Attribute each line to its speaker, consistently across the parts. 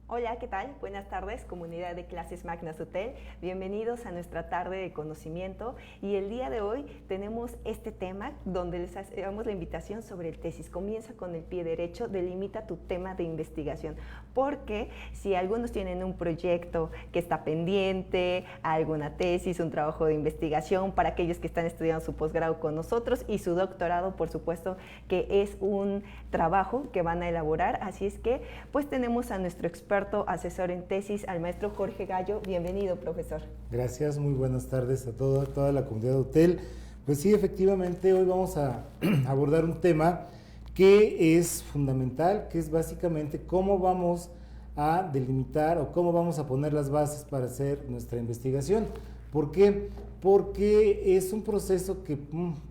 Speaker 1: Hola, ¿qué tal? Buenas tardes, comunidad de Clases Magnas Hotel. Bienvenidos a nuestra tarde de conocimiento y el día de hoy tenemos este tema donde les hacemos la invitación sobre el tesis. Comienza con el pie derecho, delimita tu tema de investigación, porque si algunos tienen un proyecto que está pendiente, alguna tesis, un trabajo de investigación, para aquellos que están estudiando su posgrado con nosotros y su doctorado, por supuesto que es un trabajo que van a elaborar, así es que pues tenemos a nuestro experto asesor en tesis, al maestro Jorge Gallo. Bienvenido, profesor.
Speaker 2: Gracias, muy buenas tardes a toda la comunidad de hotel. Pues sí, efectivamente, hoy vamos a abordar un tema que es fundamental, que es básicamente cómo vamos a delimitar o cómo vamos a poner las bases para hacer nuestra investigación. ¿Por qué? Porque es un proceso que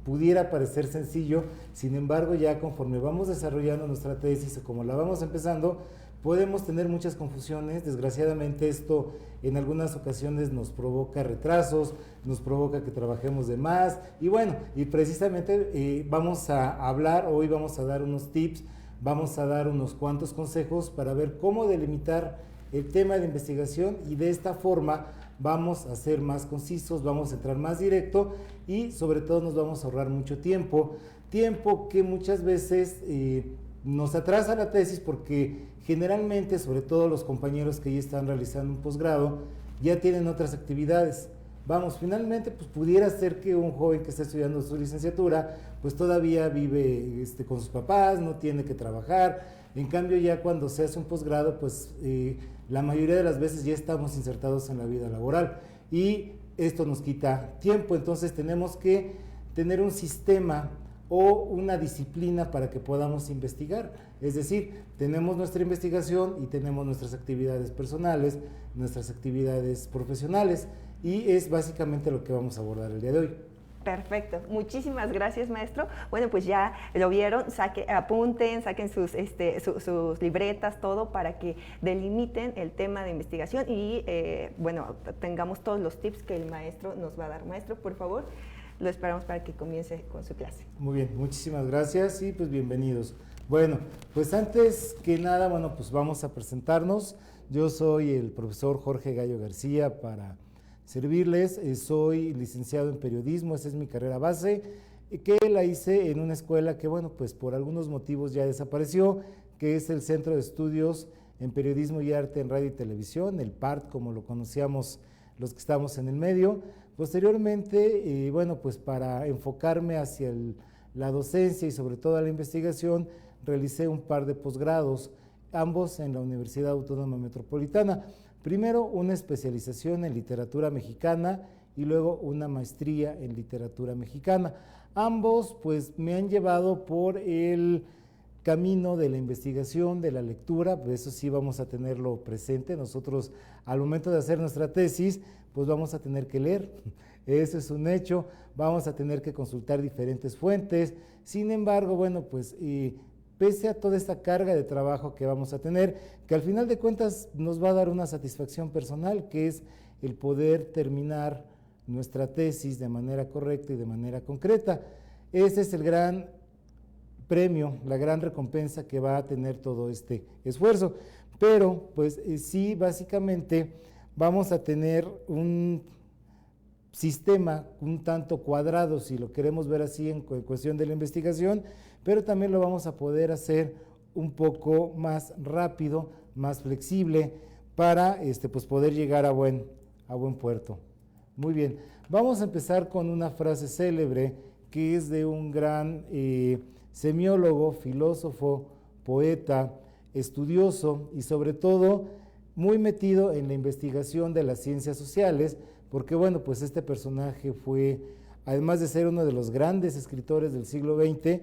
Speaker 2: pudiera parecer sencillo, sin embargo ya conforme vamos desarrollando nuestra tesis o como la vamos empezando, podemos tener muchas confusiones. Desgraciadamente esto en algunas ocasiones nos provoca retrasos, nos provoca que trabajemos de más y bueno, y precisamente vamos a hablar, hoy vamos a dar unos tips, vamos a dar unos cuantos consejos para ver cómo delimitar el tema de investigación y de esta forma vamos a ser más concisos, vamos a entrar más directo y sobre todo nos vamos a ahorrar mucho tiempo que muchas veces nos atrasa la tesis porque generalmente, sobre todo los compañeros que ya están realizando un posgrado, ya tienen otras actividades. Vamos, finalmente, pues pudiera ser que un joven que está estudiando su licenciatura, pues todavía vive con sus papás, no tiene que trabajar. En cambio, ya cuando se hace un posgrado, pues la mayoría de las veces ya estamos insertados en la vida laboral y esto nos quita tiempo. Entonces tenemos que tener un sistema o una disciplina para que podamos investigar. Es decir, tenemos nuestra investigación y tenemos nuestras actividades personales, nuestras actividades profesionales y es básicamente lo que vamos a abordar el día de hoy.
Speaker 1: Perfecto, muchísimas gracias, maestro. Bueno, pues ya lo vieron, apunten, saquen sus libretas, todo para que delimiten el tema de investigación y bueno, tengamos todos los tips que el maestro nos va a dar. Maestro, por favor, lo esperamos para que comience con su clase.
Speaker 2: Muy bien, muchísimas gracias y pues bienvenidos. Bueno, pues antes que nada, bueno, pues vamos a presentarnos. Yo soy el profesor Jorge Gallo García para servirles. Soy licenciado en periodismo, esa es mi carrera base, que la hice en una escuela que, bueno, pues por algunos motivos ya desapareció, que es el Centro de Estudios en Periodismo y Arte en Radio y Televisión, el PART, como lo conocíamos los que estamos en el medio. Posteriormente, bueno, pues para enfocarme hacia la docencia y sobre todo a la investigación, realicé un par de posgrados, ambos en la Universidad Autónoma Metropolitana. Primero una especialización en literatura mexicana y luego una maestría en literatura mexicana. Ambos pues me han llevado por el camino de la investigación, de la lectura, pues eso sí vamos a tenerlo presente. Nosotros al momento de hacer nuestra tesis, pues vamos a tener que leer, eso es un hecho, vamos a tener que consultar diferentes fuentes. Sin embargo, bueno, pues pese a toda esta carga de trabajo que vamos a tener, que al final de cuentas nos va a dar una satisfacción personal, que es el poder terminar nuestra tesis de manera correcta y de manera concreta. Ese es el gran premio, la gran recompensa que va a tener todo este esfuerzo. Pero, pues sí, básicamente vamos a tener un sistema un tanto cuadrado, si lo queremos ver así en cuestión de la investigación, pero también lo vamos a poder hacer un poco más rápido, más flexible, para pues poder llegar a buen puerto. Muy bien, vamos a empezar con una frase célebre que es de un gran semiólogo, filósofo, poeta, estudioso y sobre todo muy metido en la investigación de las ciencias sociales, porque bueno, pues este personaje fue, además de ser uno de los grandes escritores del siglo XX,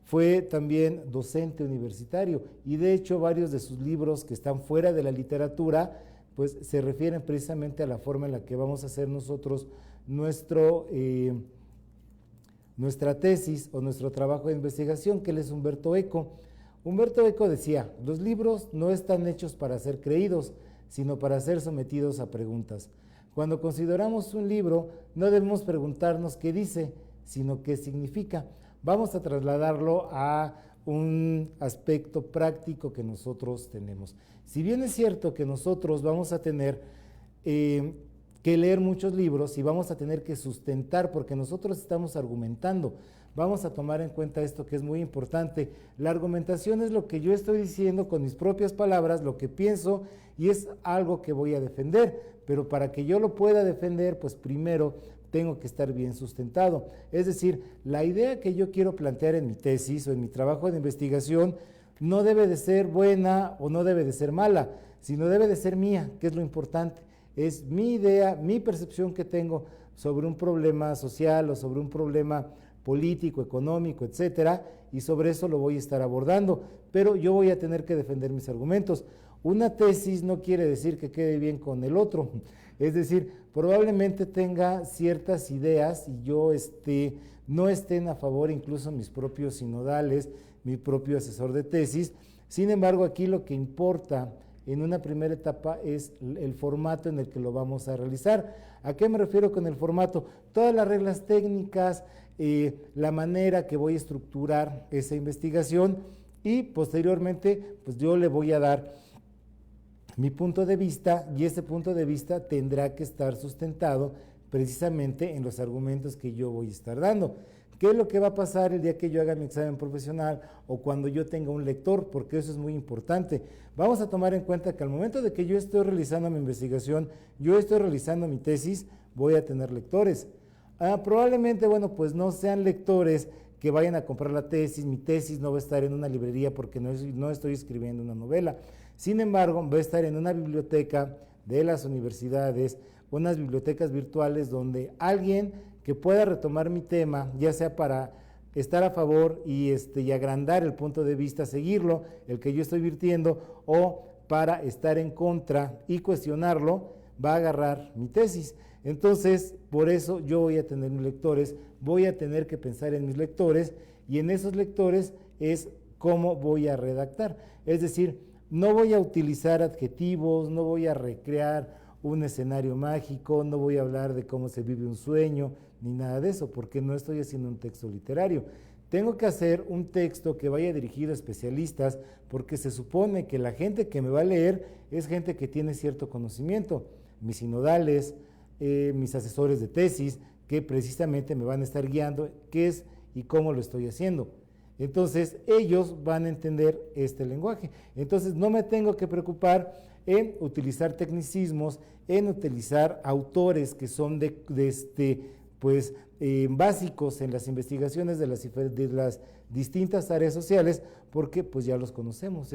Speaker 2: fue también docente universitario y de hecho varios de sus libros que están fuera de la literatura pues se refieren precisamente a la forma en la que vamos a hacer nosotros nuestra tesis o nuestro trabajo de investigación, que él es Humberto Eco. Humberto Eco decía, los libros no están hechos para ser creídos, sino para ser sometidos a preguntas. Cuando consideramos un libro, no debemos preguntarnos qué dice, sino qué significa. Vamos a trasladarlo a un aspecto práctico que nosotros tenemos. Si bien es cierto que nosotros vamos a tener que leer muchos libros y vamos a tener que sustentar, porque nosotros estamos argumentando, vamos a tomar en cuenta esto que es muy importante. La argumentación es lo que yo estoy diciendo con mis propias palabras, lo que pienso, y es algo que voy a defender, pero para que yo lo pueda defender, pues primero tengo que estar bien sustentado. Es decir, la idea que yo quiero plantear en mi tesis o en mi trabajo de investigación no debe de ser buena o no debe de ser mala, sino debe de ser mía, que es lo importante. Es mi idea, mi percepción que tengo sobre un problema social o sobre un problema político, económico, etcétera, y sobre eso lo voy a estar abordando, pero yo voy a tener que defender mis argumentos. Una tesis no quiere decir que quede bien con el otro, es decir, probablemente tenga ciertas ideas y yo no estén a favor, incluso mis propios sinodales, mi propio asesor de tesis. Sin embargo, aquí lo que importa en una primera etapa es el formato en el que lo vamos a realizar. ¿A qué me refiero con el formato? Todas las reglas técnicas, la manera que voy a estructurar esa investigación y posteriormente pues yo le voy a dar mi punto de vista y ese punto de vista tendrá que estar sustentado precisamente en los argumentos que yo voy a estar dando. ¿Qué es lo que va a pasar el día que yo haga mi examen profesional o cuando yo tenga un lector? Porque eso es muy importante. Vamos a tomar en cuenta que al momento de que yo estoy realizando mi investigación, yo estoy realizando mi tesis, voy a tener lectores. Probablemente, bueno, pues no sean lectores que vayan a comprar la tesis, mi tesis no va a estar en una librería porque no estoy escribiendo una novela. Sin embargo, va a estar en una biblioteca de las universidades, unas bibliotecas virtuales donde alguien que pueda retomar mi tema, ya sea para estar a favor y agrandar el punto de vista, seguirlo, el que yo estoy virtiendo, o para estar en contra y cuestionarlo, va a agarrar mi tesis. Entonces, por eso yo voy a tener mis lectores, voy a tener que pensar en mis lectores, y en esos lectores es cómo voy a redactar. Es decir, no voy a utilizar adjetivos, no voy a recrear un escenario mágico, no voy a hablar de cómo se vive un sueño, ni nada de eso, porque no estoy haciendo un texto literario. Tengo que hacer un texto que vaya dirigido a especialistas, porque se supone que la gente que me va a leer es gente que tiene cierto conocimiento, mis sinodales, mis asesores de tesis, que precisamente me van a estar guiando qué es y cómo lo estoy haciendo. Entonces, ellos van a entender este lenguaje. Entonces, no me tengo que preocupar en utilizar tecnicismos, en utilizar autores que son básicos en las investigaciones de las distintas áreas sociales, porque pues ya los conocemos,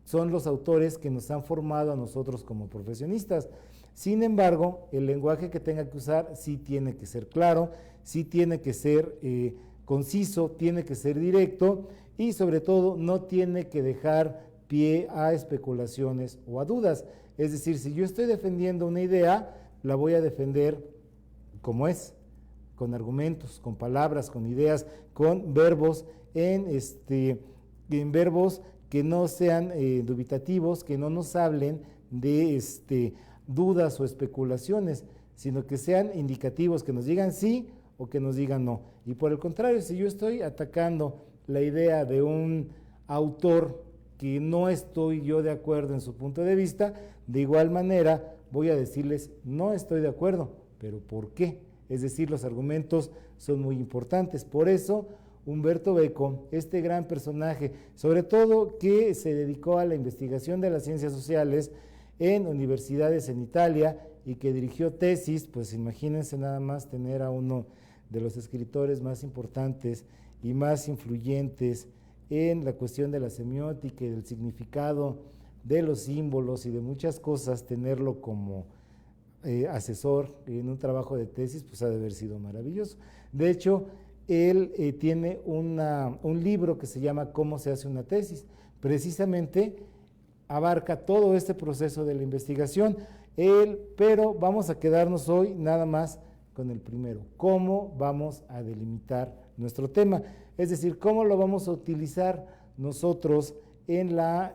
Speaker 2: son los autores que nos han formado a nosotros como profesionistas. Sin embargo, el lenguaje que tenga que usar sí tiene que ser claro, sí tiene que ser conciso, tiene que ser directo y sobre todo no tiene que dejar pie a especulaciones o a dudas. Es decir, si yo estoy defendiendo una idea, la voy a defender como es, con argumentos, con palabras, con ideas, con verbos, en verbos que no sean dubitativos, que no nos hablen de dudas o especulaciones, sino que sean indicativos, que nos digan sí o que nos digan no. Y por el contrario, si yo estoy atacando la idea de un autor que no estoy yo de acuerdo en su punto de vista, de igual manera voy a decirles no estoy de acuerdo, pero ¿por qué? Es decir, los argumentos son muy importantes. Por eso Umberto Eco, este gran personaje, sobre todo que se dedicó a la investigación de las ciencias sociales en universidades en Italia y que dirigió tesis, pues imagínense nada más tener a uno de los escritores más importantes y más influyentes en la cuestión de la semiótica y del significado de los símbolos y de muchas cosas, tenerlo como asesor en un trabajo de tesis, pues ha de haber sido maravilloso. De hecho, él tiene un libro que se llama ¿Cómo se hace una tesis? Precisamente abarca todo este proceso de la investigación, pero vamos a quedarnos hoy nada más con el primero, cómo vamos a delimitar nuestro tema, es decir, cómo lo vamos a utilizar nosotros en la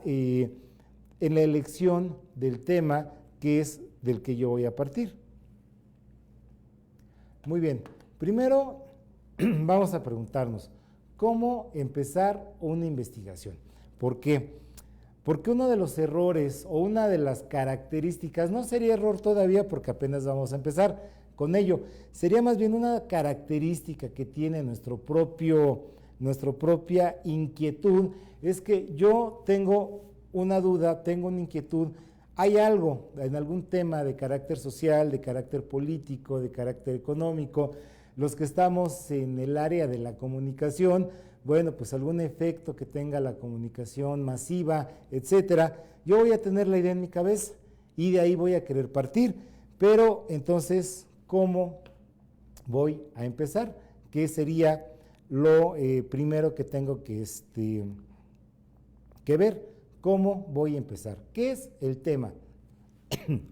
Speaker 2: elección del tema que es del que yo voy a partir. Muy bien, primero vamos a preguntarnos, cómo empezar una investigación. ¿Por qué? Porque uno de los errores o una de las características, no sería error todavía porque apenas vamos a empezar con ello, sería más bien una característica que tiene nuestra propia inquietud, es que yo tengo una duda, tengo una inquietud, hay algo en algún tema de carácter social, de carácter político, de carácter económico, los que estamos en el área de la comunicación, bueno, pues algún efecto que tenga la comunicación masiva, etcétera, yo voy a tener la idea en mi cabeza y de ahí voy a querer partir, pero entonces, ¿cómo voy a empezar? ¿Qué sería lo primero que tengo que ver? ¿Cómo voy a empezar? ¿Qué es el tema?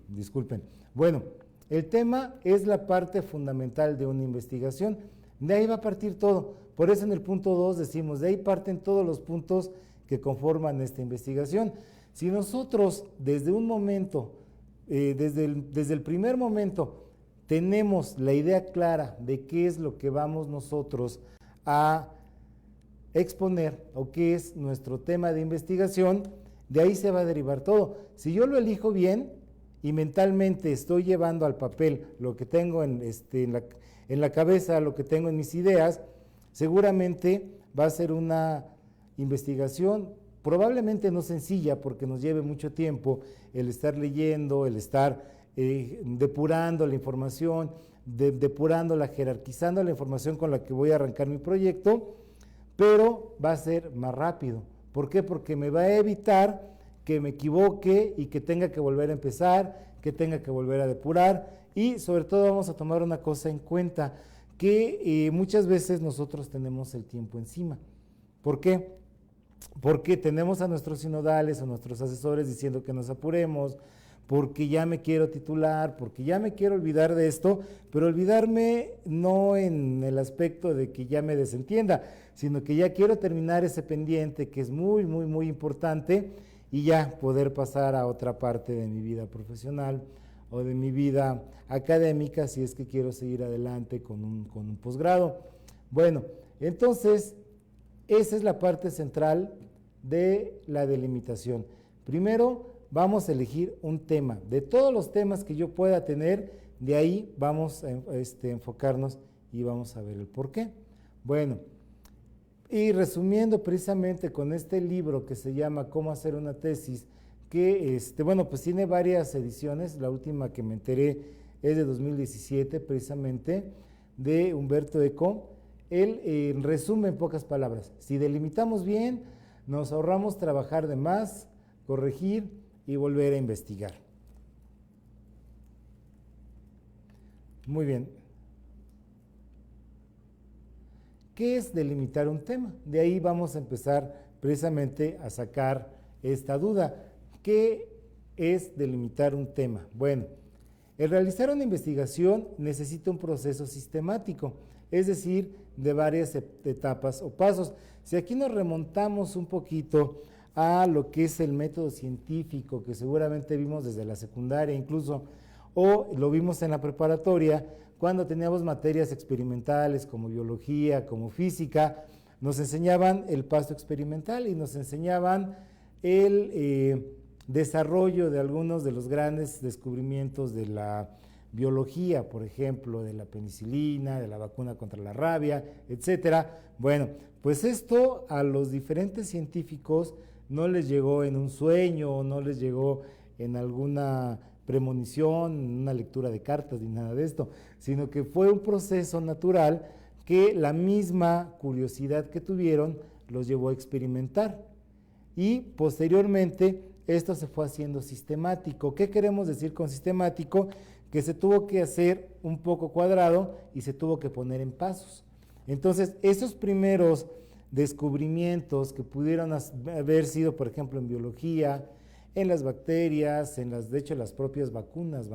Speaker 2: Disculpen. Bueno, el tema es la parte fundamental de una investigación. De ahí va a partir todo. Por eso en el punto 2 decimos, de ahí parten todos los puntos que conforman esta investigación. Si nosotros desde un momento, desde el primer momento, tenemos la idea clara de qué es lo que vamos nosotros a exponer o qué es nuestro tema de investigación, de ahí se va a derivar todo. Si yo lo elijo bien y mentalmente estoy llevando al papel lo que tengo en la cabeza, lo que tengo en mis ideas, seguramente va a ser una investigación probablemente no sencilla porque nos lleve mucho tiempo el estar leyendo, el estar depurando la información, depurándola, jerarquizando la información con la que voy a arrancar mi proyecto, pero va a ser más rápido. ¿Por qué? Porque me va a evitar que me equivoque y que tenga que volver a empezar, que tenga que volver a depurar y sobre todo vamos a tomar una cosa en cuenta, que muchas veces nosotros tenemos el tiempo encima. ¿Por qué? Porque tenemos a nuestros sinodales o nuestros asesores diciendo que nos apuremos, porque ya me quiero titular, porque ya me quiero olvidar de esto, pero olvidarme no en el aspecto de que ya me desentienda, sino que ya quiero terminar ese pendiente que es muy, muy, muy importante y ya poder pasar a otra parte de mi vida profesional o de mi vida académica si es que quiero seguir adelante con un posgrado. Bueno, entonces esa es la parte central de la delimitación. Primero vamos a elegir un tema. De todos los temas que yo pueda tener, de ahí vamos a enfocarnos y vamos a ver el por qué. Bueno, y resumiendo precisamente con este libro que se llama Cómo hacer una tesis, que bueno, pues tiene varias ediciones, la última que me enteré es de 2017 precisamente, de Humberto Eco. Él resume en pocas palabras, si delimitamos bien, nos ahorramos trabajar de más, corregir y volver a investigar. Muy bien. ¿Qué es delimitar un tema? De ahí vamos a empezar precisamente a sacar esta duda. ¿Qué es delimitar un tema? Bueno, el realizar una investigación necesita un proceso sistemático, es decir, de varias etapas o pasos. Si aquí nos remontamos un poquito a lo que es el método científico, que seguramente vimos desde la secundaria incluso, o lo vimos en la preparatoria, cuando teníamos materias experimentales como biología, como física, nos enseñaban el paso experimental y nos enseñaban el desarrollo de algunos de los grandes descubrimientos de la biología, por ejemplo, de la penicilina, de la vacuna contra la rabia, etcétera. Bueno, pues esto a los diferentes científicos no les llegó en un sueño, no les llegó en alguna premonición, una lectura de cartas ni nada de esto, sino que fue un proceso natural que la misma curiosidad que tuvieron los llevó a experimentar y posteriormente esto se fue haciendo sistemático. ¿Qué queremos decir con sistemático? Que se tuvo que hacer un poco cuadrado y se tuvo que poner en pasos. Entonces, esos primeros descubrimientos que pudieron haber sido, por ejemplo, en biología, en las bacterias, de hecho las propias vacunas,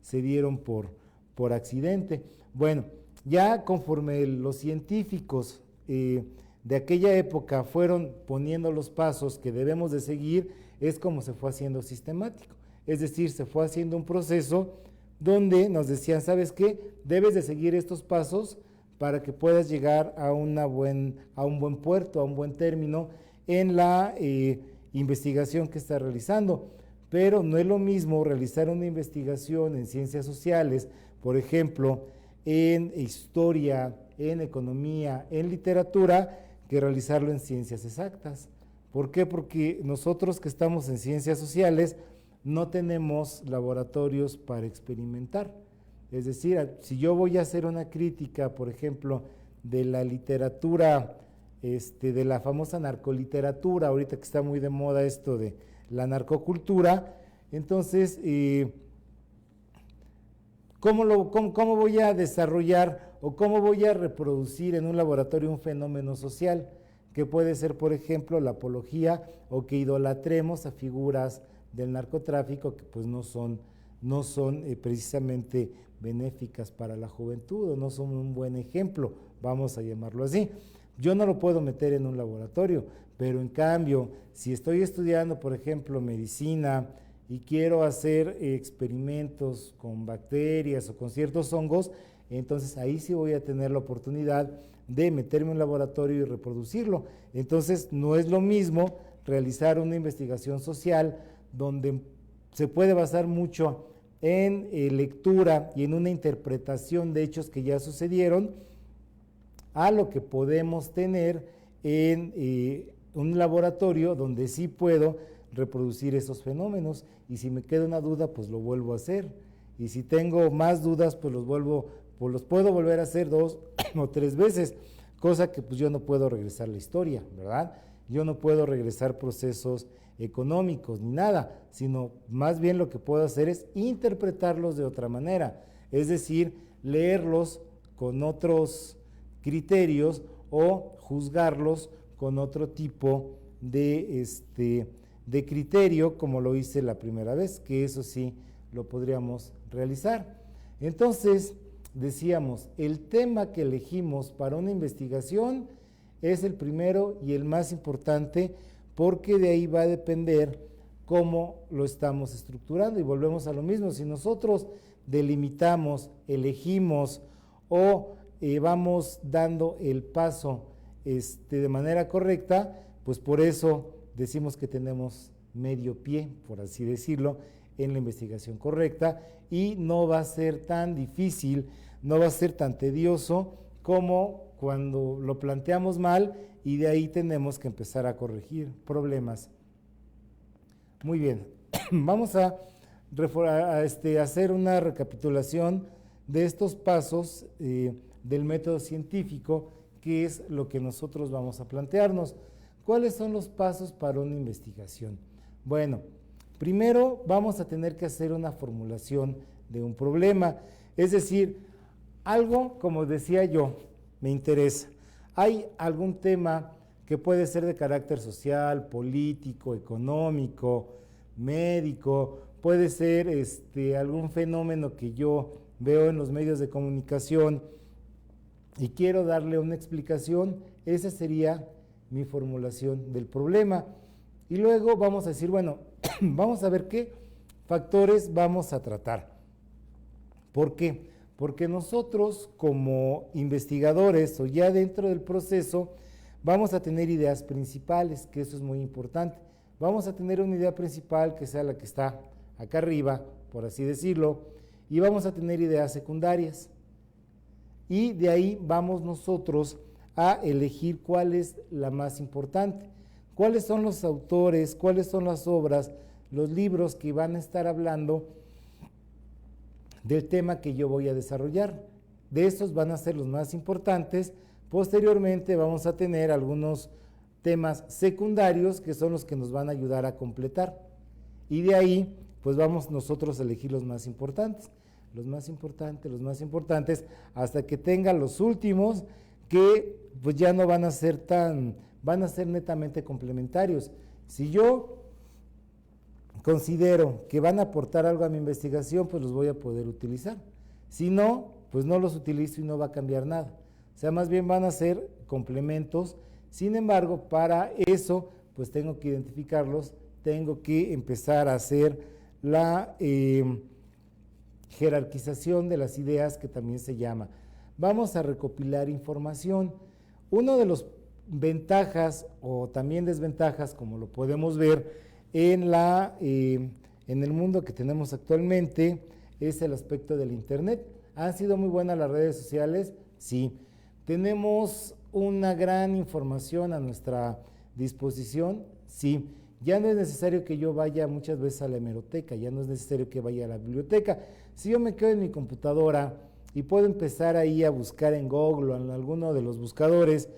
Speaker 2: se dieron por accidente. Bueno, ya conforme los científicos de aquella época fueron poniendo los pasos que debemos de seguir, es como se fue haciendo sistemático. Es decir, se fue haciendo un proceso donde nos decían, ¿sabes qué? Debes de seguir estos pasos para que puedas llegar a un buen puerto, a un buen término en la investigación que estás realizando. Pero no es lo mismo realizar una investigación en ciencias sociales, por ejemplo, en historia, en economía, en literatura, que realizarlo en ciencias exactas. ¿Por qué? Porque nosotros que estamos en ciencias sociales no tenemos laboratorios para experimentar. Es decir, si yo voy a hacer una crítica, por ejemplo, de la literatura, de la famosa narcoliteratura, ahorita que está muy de moda esto de la narcocultura, entonces, ¿cómo voy a desarrollar o cómo voy a reproducir en un laboratorio un fenómeno social? Que puede ser, por ejemplo, la apología o que idolatremos a figuras del narcotráfico que pues no son precisamente benéficas para la juventud o no son un buen ejemplo, vamos a llamarlo así. Yo no lo puedo meter en un laboratorio, pero en cambio, si estoy estudiando, por ejemplo, medicina y quiero hacer experimentos con bacterias o con ciertos hongos, entonces ahí sí voy a tener la oportunidad de meterme en un laboratorio y reproducirlo. Entonces no es lo mismo realizar una investigación social donde se puede basar mucho en lectura y en una interpretación de hechos que ya sucedieron, a lo que podemos tener en un laboratorio donde sí puedo reproducir esos fenómenos, y si me queda una duda, pues lo vuelvo a hacer, y si tengo más dudas, pues los puedo volver a hacer 2 o 3 veces, cosa que pues yo no puedo regresar la historia, ¿verdad? Yo no puedo regresar procesos económicos ni nada, sino más bien lo que puedo hacer es interpretarlos de otra manera, es decir, leerlos con otros criterios o juzgarlos con otro tipo de criterio, como lo hice la primera vez, que eso sí lo podríamos realizar. Entonces, decíamos, el tema que elegimos para una investigación es el primero y el más importante, porque de ahí va a depender cómo lo estamos estructurando, y volvemos a lo mismo. Si nosotros delimitamos, elegimos o vamos dando el paso de manera correcta, pues por eso decimos que tenemos medio pie, por así decirlo, en la investigación correcta, y no va a ser tan difícil, no va a ser tan tedioso como cuando lo planteamos mal y de ahí tenemos que empezar a corregir problemas. Muy bien, vamos a hacer una recapitulación de estos pasos del método científico, que es lo que nosotros vamos a plantearnos. ¿Cuáles son los pasos para una investigación? Bueno, primero vamos a tener que hacer una formulación de un problema, es decir, algo, como decía yo, me interesa. Hay algún tema que puede ser de carácter social, político, económico, médico, puede ser algún fenómeno que yo veo en los medios de comunicación y quiero darle una explicación. Esa sería mi formulación del problema. Y luego vamos a decir, bueno, vamos a ver qué factores vamos a tratar. ¿Por qué? Porque nosotros como investigadores o ya dentro del proceso vamos a tener ideas principales, que eso es muy importante. Vamos a tener una idea principal que sea la que está acá arriba, por así decirlo, y vamos a tener ideas secundarias. Y de ahí vamos nosotros a elegir cuál es la más importante, cuáles son los autores, cuáles son las obras, los libros que van a estar hablando del tema que yo voy a desarrollar. De estos van a ser los más importantes. Posteriormente vamos a tener algunos temas secundarios que son los que nos van a ayudar a completar. Y de ahí, pues vamos nosotros a elegir los más importantes, hasta que tengan los últimos, que pues ya no van a ser van a ser netamente complementarios. Si yo considero que van a aportar algo a mi investigación, pues los voy a poder utilizar. Si no, pues no los utilizo y no va a cambiar nada. O sea, más bien van a ser complementos. Sin embargo, para eso, pues tengo que identificarlos, tengo que empezar a hacer la jerarquización de las ideas, que también se llama. vamos a recopilar información. Uno de los ventajas o también desventajas, como lo podemos ver en el mundo que tenemos actualmente, es el aspecto del internet. ¿Han sido muy buenas las redes sociales? Sí. ¿Tenemos una gran información a nuestra disposición? Sí. Ya no es necesario que yo vaya muchas veces a la hemeroteca, ya no es necesario que vaya a la biblioteca. Si yo me quedo en mi computadora y puedo empezar ahí a buscar en Google o en alguno de los buscadores,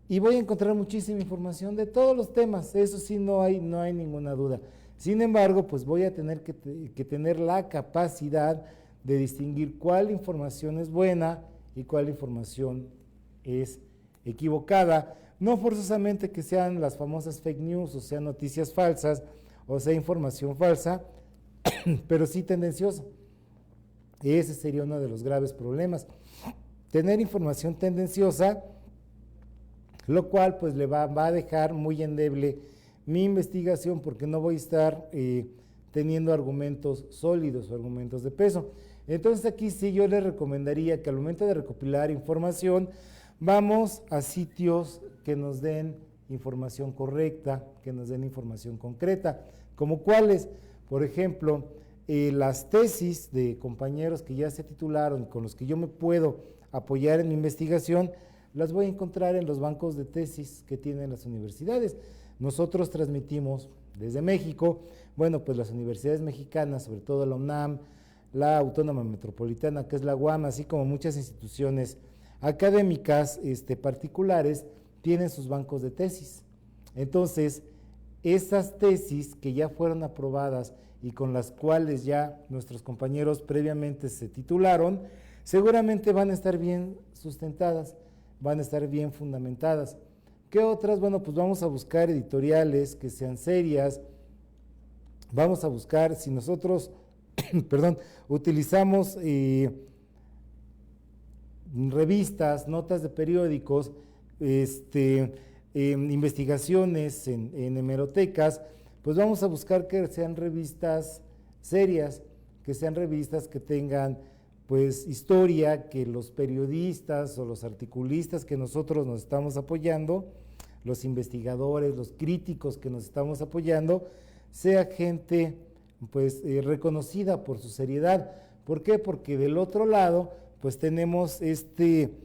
Speaker 2: y voy a encontrar muchísima información de todos los temas, eso sí, no hay ninguna duda. Sin embargo, pues voy a tener que tener la capacidad de distinguir cuál información es buena y cuál información es equivocada. No forzosamente que sean las famosas fake news, o sea, noticias falsas, o sea, información falsa, pero sí tendenciosa. Ese sería uno de los graves problemas. Tener información tendenciosa, lo cual pues le va a dejar muy endeble mi investigación, porque no voy a estar teniendo argumentos sólidos o argumentos de peso. Entonces aquí sí yo les recomendaría que al momento de recopilar información, vamos a sitios que nos den información correcta, que nos den información concreta, como cuáles, por ejemplo, las tesis de compañeros que ya se titularon y con los que yo me puedo apoyar en mi investigación, las voy a encontrar en los bancos de tesis que tienen las universidades. Nosotros transmitimos desde México, bueno, pues las universidades mexicanas, sobre todo la UNAM, la Autónoma Metropolitana, que es la UAM, así como muchas instituciones académicas particulares, tienen sus bancos de tesis. Entonces, esas tesis que ya fueron aprobadas y con las cuales ya nuestros compañeros previamente se titularon, seguramente van a estar bien sustentadas, van a estar bien fundamentadas. ¿Qué otras? Bueno, pues vamos a buscar editoriales que sean serias, vamos a buscar, si nosotros, perdón, utilizamos revistas, notas de periódicos, investigaciones en hemerotecas, pues vamos a buscar que sean revistas serias, que sean revistas que tengan pues historia, que los periodistas o los articulistas que nosotros nos estamos apoyando, los investigadores, los críticos que nos estamos apoyando, sea gente pues reconocida por su seriedad. ¿Por qué? Porque del otro lado pues tenemos este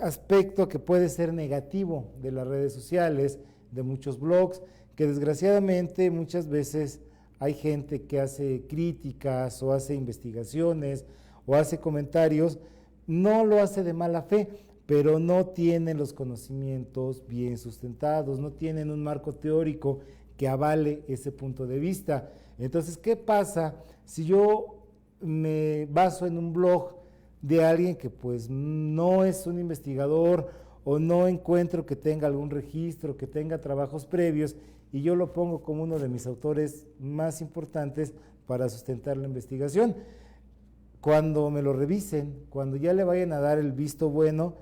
Speaker 2: aspecto que puede ser negativo de las redes sociales, de muchos blogs, que desgraciadamente muchas veces hay gente que hace críticas o hace investigaciones o hace comentarios, no lo hace de mala fe, pero no tienen los conocimientos bien sustentados, no tienen un marco teórico que avale ese punto de vista. Entonces, ¿qué pasa si yo me baso en un blog de alguien que pues no es un investigador o no encuentro que tenga algún registro, que tenga trabajos previos, y yo lo pongo como uno de mis autores más importantes para sustentar la investigación? Cuando me lo revisen, cuando ya le vayan a dar el visto bueno,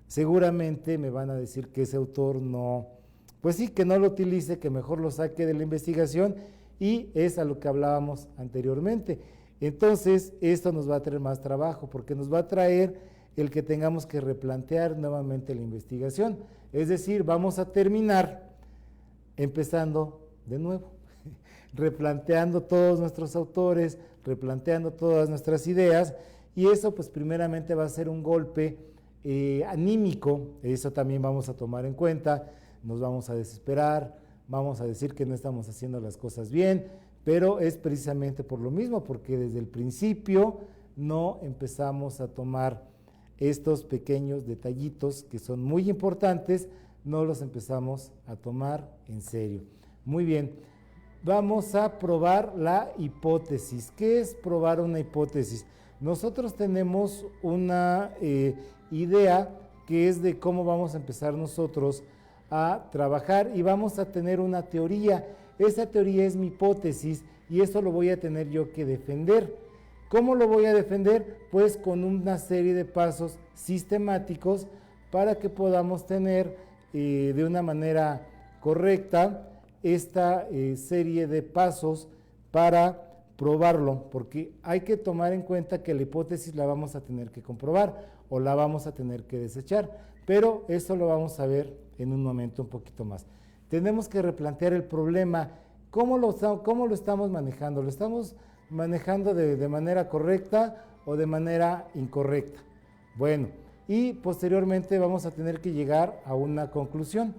Speaker 2: seguramente me van a decir que ese autor no, pues sí, que no lo utilice, que mejor lo saque de la investigación, y es a lo que hablábamos anteriormente. Entonces, esto nos va a traer más trabajo, porque nos va a traer el que tengamos que replantear nuevamente la investigación. Es decir, vamos a terminar empezando de nuevo, replanteando todos nuestros autores, replanteando todas nuestras ideas, y eso pues primeramente va a ser un golpe anímico. Eso también vamos a tomar en cuenta, nos vamos a desesperar, vamos a decir que no estamos haciendo las cosas bien, pero es precisamente por lo mismo, porque desde el principio no empezamos a tomar estos pequeños detallitos que son muy importantes, no los empezamos a tomar en serio. Muy bien, vamos a probar la hipótesis. ¿Qué es probar una hipótesis? Nosotros tenemos una idea que es de cómo vamos a empezar nosotros a trabajar, y vamos a tener una teoría. Esa teoría es mi hipótesis y eso lo voy a tener yo que defender. ¿Cómo lo voy a defender? Pues con una serie de pasos sistemáticos para que podamos tener de una manera correcta esta serie de pasos para probarlo, porque hay que tomar en cuenta que la hipótesis la vamos a tener que comprobar. o la vamos a tener que desechar, pero eso lo vamos a ver en un momento un poquito más. Tenemos que replantear el problema. ¿Cómo lo estamos manejando? ¿Lo estamos manejando de manera correcta o de manera incorrecta? Bueno, y posteriormente vamos a tener que llegar a una conclusión.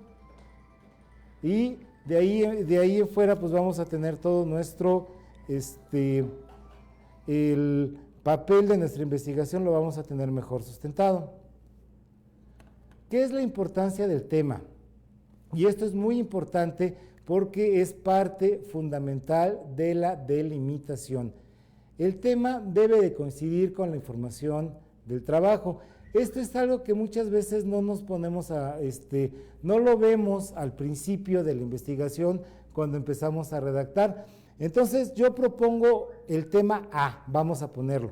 Speaker 2: Y de ahí en fuera pues vamos a tener todo nuestro, el papel de nuestra investigación lo vamos a tener mejor sustentado. ¿Qué es la importancia del tema? Y esto es muy importante porque es parte fundamental de la delimitación. El tema debe de coincidir con la información del trabajo. Esto es algo que muchas veces no nos ponemos no lo vemos al principio de la investigación cuando empezamos a redactar. Entonces yo propongo el tema A, vamos a ponerlo.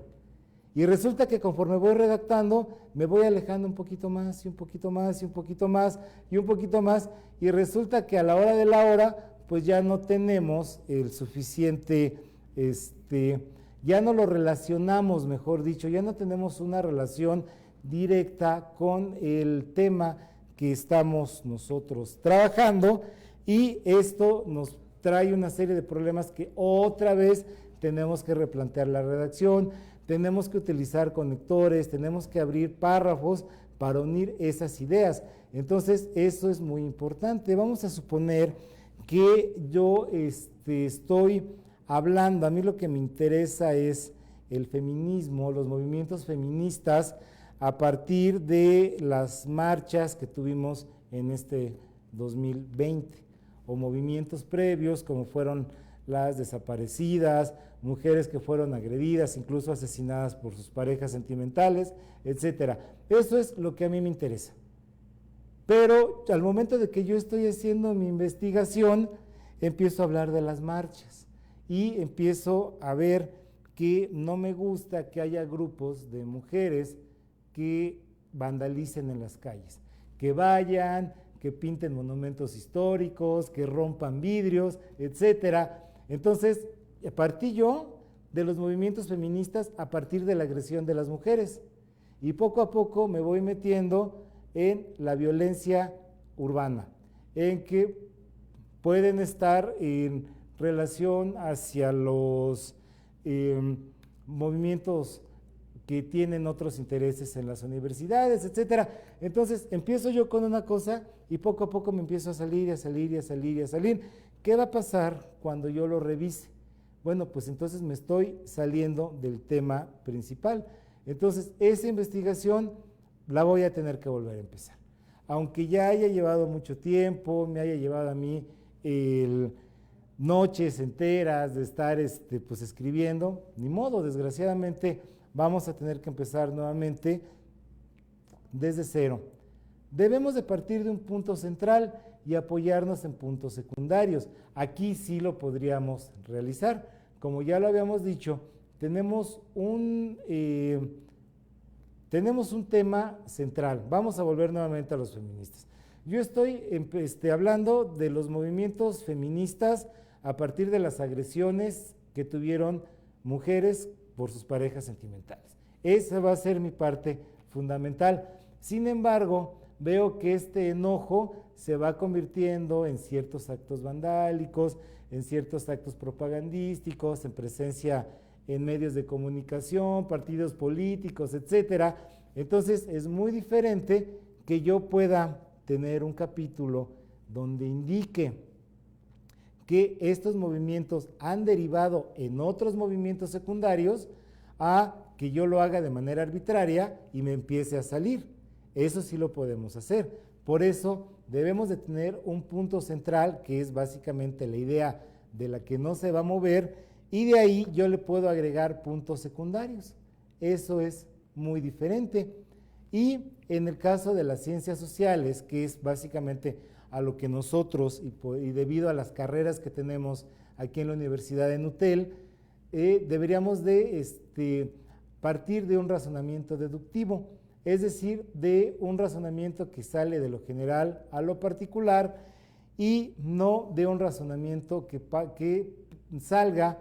Speaker 2: Y resulta que conforme voy redactando, me voy alejando un poquito más, y un poquito más, y un poquito más, y un poquito más, y resulta que a la hora de la hora, pues ya no tenemos el suficiente, ya no lo relacionamos, mejor dicho, ya no tenemos una relación directa con el tema que estamos nosotros trabajando, y esto nos trae una serie de problemas que otra vez tenemos que replantear la redacción, tenemos que utilizar conectores, tenemos que abrir párrafos para unir esas ideas. Entonces, eso es muy importante. Vamos a suponer que yo estoy hablando, a mí lo que me interesa es el feminismo, los movimientos feministas a partir de las marchas que tuvimos en este 2020, o movimientos previos como fueron las desaparecidas, mujeres que fueron agredidas, incluso asesinadas por sus parejas sentimentales, etcétera. Eso es lo que a mí me interesa. Pero al momento de que yo estoy haciendo mi investigación, empiezo a hablar de las marchas y empiezo a ver que no me gusta que haya grupos de mujeres que vandalicen en las calles, que vayan, que pinten monumentos históricos, que rompan vidrios, etcétera. Entonces, partí yo de los movimientos feministas a partir de la agresión de las mujeres, y poco a poco me voy metiendo en la violencia urbana, en que pueden estar en relación hacia los movimientos que tienen otros intereses en las universidades, etcétera. Entonces, empiezo yo con una cosa y poco a poco me empiezo a salir, a salir, y a salir, y a salir. ¿Qué va a pasar cuando yo lo revise? Bueno, pues entonces me estoy saliendo del tema principal. Entonces, esa investigación la voy a tener que volver a empezar. Aunque ya haya llevado mucho tiempo, me haya llevado a mí noches enteras de estar pues escribiendo, ni modo, desgraciadamente vamos a tener que empezar nuevamente desde cero. Debemos de partir de un punto central y apoyarnos en puntos secundarios. Aquí sí lo podríamos realizar. Como ya lo habíamos dicho, tenemos un tema central. Vamos a volver nuevamente a los feministas. Yo estoy hablando de los movimientos feministas a partir de las agresiones que tuvieron mujeres por sus parejas sentimentales. Esa va a ser mi parte fundamental. Sin embargo, veo que este enojo se va convirtiendo en ciertos actos vandálicos, en ciertos actos propagandísticos, en presencia en medios de comunicación, partidos políticos, etcétera. Entonces, es muy diferente que yo pueda tener un capítulo donde indique que estos movimientos han derivado en otros movimientos secundarios, a que yo lo haga de manera arbitraria y me empiece a salir. Eso sí lo podemos hacer. Por eso debemos de tener un punto central, que es básicamente la idea de la que no se va a mover, y de ahí yo le puedo agregar puntos secundarios. Eso es muy diferente. Y en el caso de las ciencias sociales, que es básicamente a lo que nosotros, y debido a las carreras que tenemos aquí en la Universidad de Nutel, deberíamos de partir de un razonamiento deductivo, es decir, de un razonamiento que sale de lo general a lo particular y no de un razonamiento que salga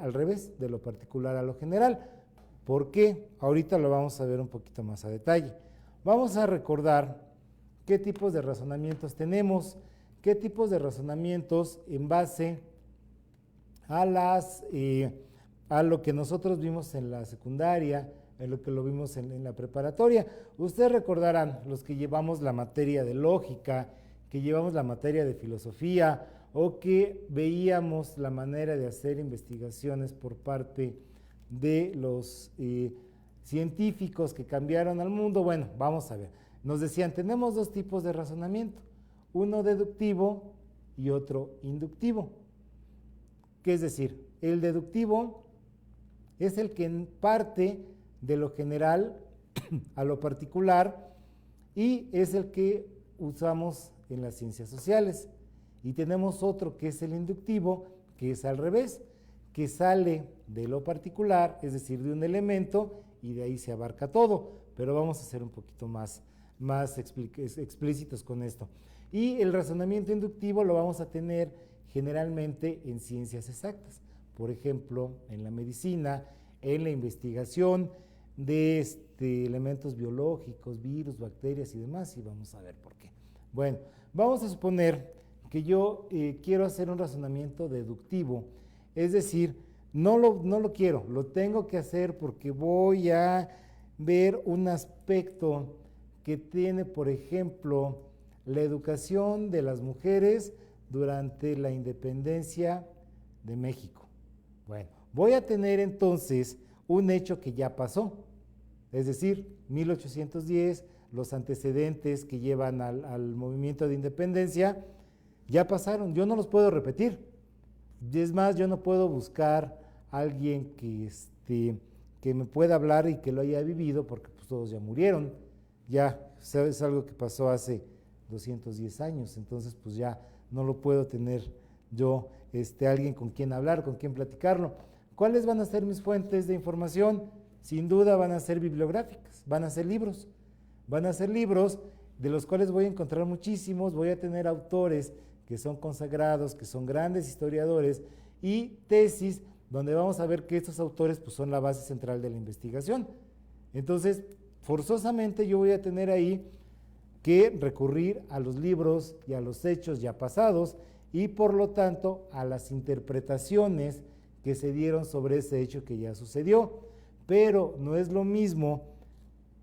Speaker 2: al revés, de lo particular a lo general. ¿Por qué? Ahorita lo vamos a ver un poquito más a detalle. Vamos a recordar qué tipos de razonamientos tenemos, qué tipos de razonamientos en base a lo que nosotros vimos en la secundaria, en lo que lo vimos en la preparatoria. Ustedes recordarán, los que llevamos la materia de lógica, que llevamos la materia de filosofía, o que veíamos la manera de hacer investigaciones por parte de los científicos que cambiaron al mundo. Bueno, vamos a ver. Nos decían, tenemos dos tipos de razonamiento, uno deductivo y otro inductivo. ¿Qué es decir? El deductivo es el que parte de lo general a lo particular y es el que usamos en las ciencias sociales. Y tenemos otro que es el inductivo, que es al revés, que sale de lo particular, es decir, de un elemento, y de ahí se abarca todo, pero vamos a ser un poquito más explícitos con esto. Y el razonamiento inductivo lo vamos a tener generalmente en ciencias exactas, por ejemplo, en la medicina, en la investigación de elementos biológicos, virus, bacterias y demás, y vamos a ver por qué. Bueno, vamos a suponer que yo quiero hacer un razonamiento deductivo, es decir, no lo quiero, lo tengo que hacer porque voy a ver un aspecto que tiene, por ejemplo, la educación de las mujeres durante la independencia de México. Bueno, voy a tener entonces un hecho que ya pasó, es decir, 1810, los antecedentes que llevan al movimiento de independencia ya pasaron, yo no los puedo repetir. Es más, yo no puedo buscar a alguien que me pueda hablar y que lo haya vivido, porque pues todos ya murieron, ya es algo que pasó hace 210 años, entonces pues ya no lo puedo tener yo, alguien con quien hablar, con quien platicarlo. ¿Cuáles van a ser mis fuentes de información? Sin duda van a ser bibliográficas, van a ser libros de los cuales voy a encontrar muchísimos, voy a tener autores que son consagrados, que son grandes historiadores, y tesis donde vamos a ver que estos autores pues, son la base central de la investigación. Entonces, forzosamente yo voy a tener ahí que recurrir a los libros y a los hechos ya pasados y por lo tanto a las interpretaciones que se dieron sobre ese hecho que ya sucedió. Pero no es lo mismo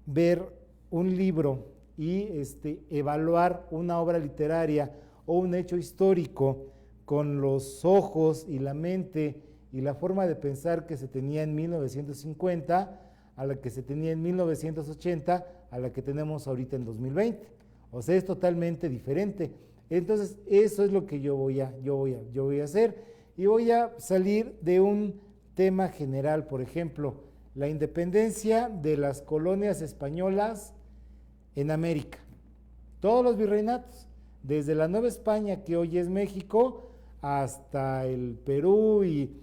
Speaker 2: ver un libro y evaluar una obra literaria o un hecho histórico con los ojos y la mente y la forma de pensar que se tenía en 1950 a la que se tenía en 1980 a la que tenemos ahorita en 2020. O sea, es totalmente diferente. Entonces, eso es lo que yo voy a hacer y voy a salir de un tema general, por ejemplo, la independencia de las colonias españolas en América. Todos los virreinatos, desde la Nueva España, que hoy es México, hasta el Perú y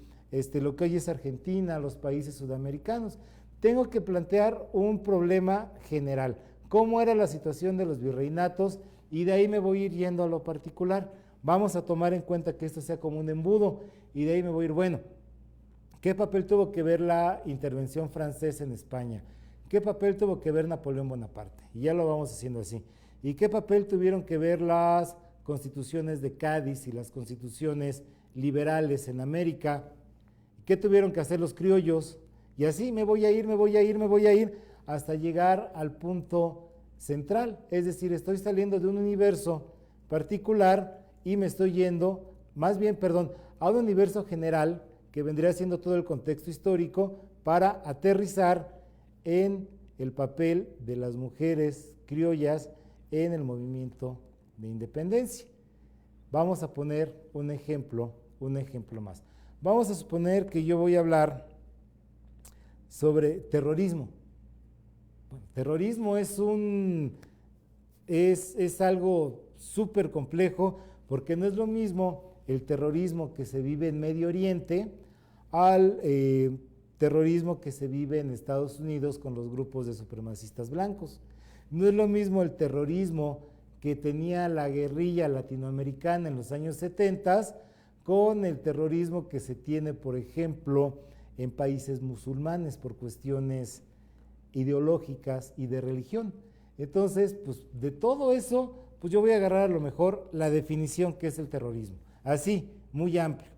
Speaker 2: lo que hoy es Argentina, los países sudamericanos. Tengo que plantear un problema general. ¿Cómo era la situación de los virreinatos? Y de ahí me voy a ir yendo a lo particular. Vamos a tomar en cuenta que esto sea como un embudo y de ahí me voy a ir, bueno, ¿qué papel tuvo que ver la intervención francesa en España? ¿Qué papel tuvo que ver Napoleón Bonaparte? Y ya lo vamos haciendo así. ¿Y qué papel tuvieron que ver las constituciones de Cádiz y las constituciones liberales en América? ¿Qué tuvieron que hacer los criollos? Y así me voy a ir hasta llegar al punto central. Es decir, estoy saliendo de un universo particular y me estoy yendo, a un universo general que vendría siendo todo el contexto histórico para aterrizar en el papel de las mujeres criollas en el movimiento de independencia. Vamos a poner un ejemplo más. Vamos a suponer que yo voy a hablar sobre terrorismo. Bueno, terrorismo es algo súper complejo porque no es lo mismo el terrorismo que se vive en Medio Oriente al terrorismo que se vive en Estados Unidos con los grupos de supremacistas blancos. No es lo mismo el terrorismo que tenía la guerrilla latinoamericana en los años 70 con el terrorismo que se tiene, por ejemplo, en países musulmanes por cuestiones ideológicas y de religión. Entonces, pues de todo eso, pues yo voy a agarrar a lo mejor la definición que es el terrorismo, así, muy amplio,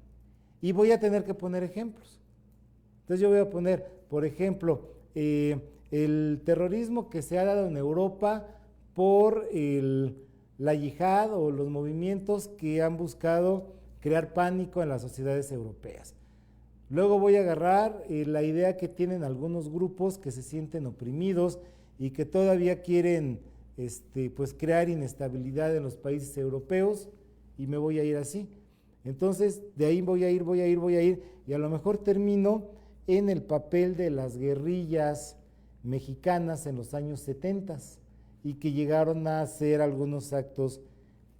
Speaker 2: y voy a tener que poner ejemplos. Entonces yo voy a poner, por ejemplo, el terrorismo que se ha dado en Europa por la yihad o los movimientos que han buscado crear pánico en las sociedades europeas. Luego voy a agarrar la idea que tienen algunos grupos que se sienten oprimidos y que todavía quieren pues crear inestabilidad en los países europeos, y me voy a ir así. Entonces de ahí voy a ir y a lo mejor termino en el papel de las guerrillas mexicanas en los años 70 y que llegaron a hacer algunos actos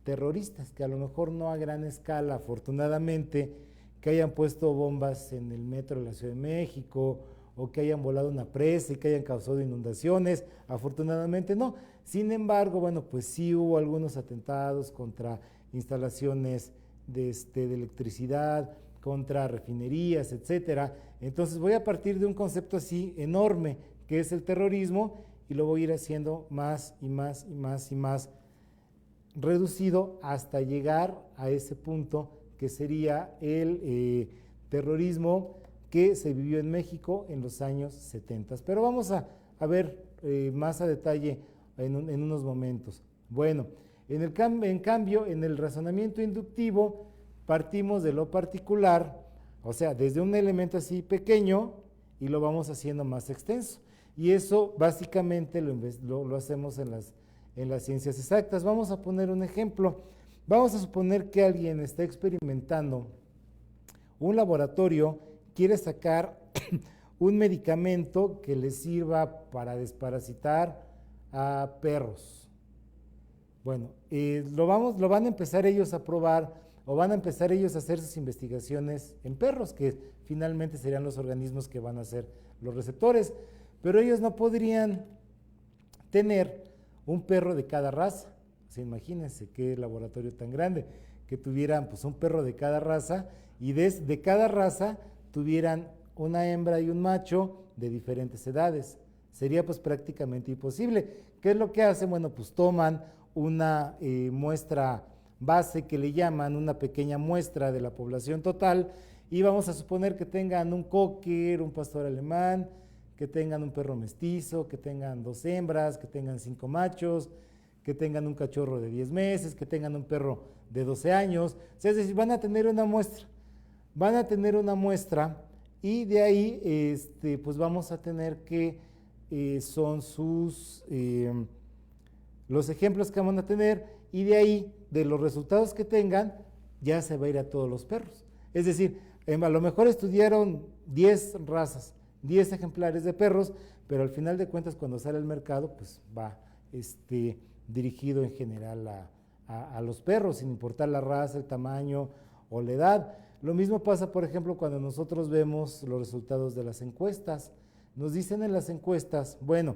Speaker 2: terroristas, que a lo mejor no a gran escala, afortunadamente, que hayan puesto bombas en el metro de la Ciudad de México o que hayan volado una presa y que hayan causado inundaciones, afortunadamente no. Sin embargo, bueno, pues sí hubo algunos atentados contra instalaciones de electricidad, contra refinerías, etcétera. Entonces voy a partir de un concepto así enorme que es el terrorismo y lo voy a ir haciendo más y más y más y más reducido hasta llegar a ese punto que sería el terrorismo que se vivió en México en los años 70. Pero vamos a ver más a detalle en unos momentos. Bueno, en cambio, en el razonamiento inductivo partimos de lo particular, o sea, desde un elemento así pequeño y lo vamos haciendo más extenso. Y eso básicamente lo hacemos en las ciencias exactas. Vamos a poner un ejemplo. Vamos a suponer que alguien está experimentando, un laboratorio quiere sacar un medicamento que le sirva para desparasitar a perros. Bueno, lo van a empezar ellos a probar o van a empezar ellos a hacer sus investigaciones en perros, que finalmente serían los organismos que van a ser los receptores, pero ellos no podrían tener un perro de cada raza. O sea, imagínense qué laboratorio tan grande, que tuvieran pues un perro de cada raza y de cada raza tuvieran una hembra y un macho de diferentes edades. Sería pues prácticamente imposible. ¿Qué es lo que hacen? Bueno, pues toman una muestra base que le llaman una pequeña muestra de la población total y vamos a suponer que tengan un cocker, un pastor alemán, que tengan un perro mestizo, que tengan 2 hembras, que tengan 5 machos, que tengan un cachorro de 10 meses, que tengan un perro de 12 años. O sea, es decir, van a tener una muestra y de ahí pues vamos a tener que son los ejemplos que van a tener y de ahí, de los resultados que tengan, ya se va a ir a todos los perros. Es decir, a lo mejor estudiaron 10 razas, 10 ejemplares de perros, pero al final de cuentas cuando sale al mercado, pues va dirigido en general a los perros, sin importar la raza, el tamaño o la edad. Lo mismo pasa, por ejemplo, cuando nosotros vemos los resultados de las encuestas. Nos dicen en las encuestas, bueno,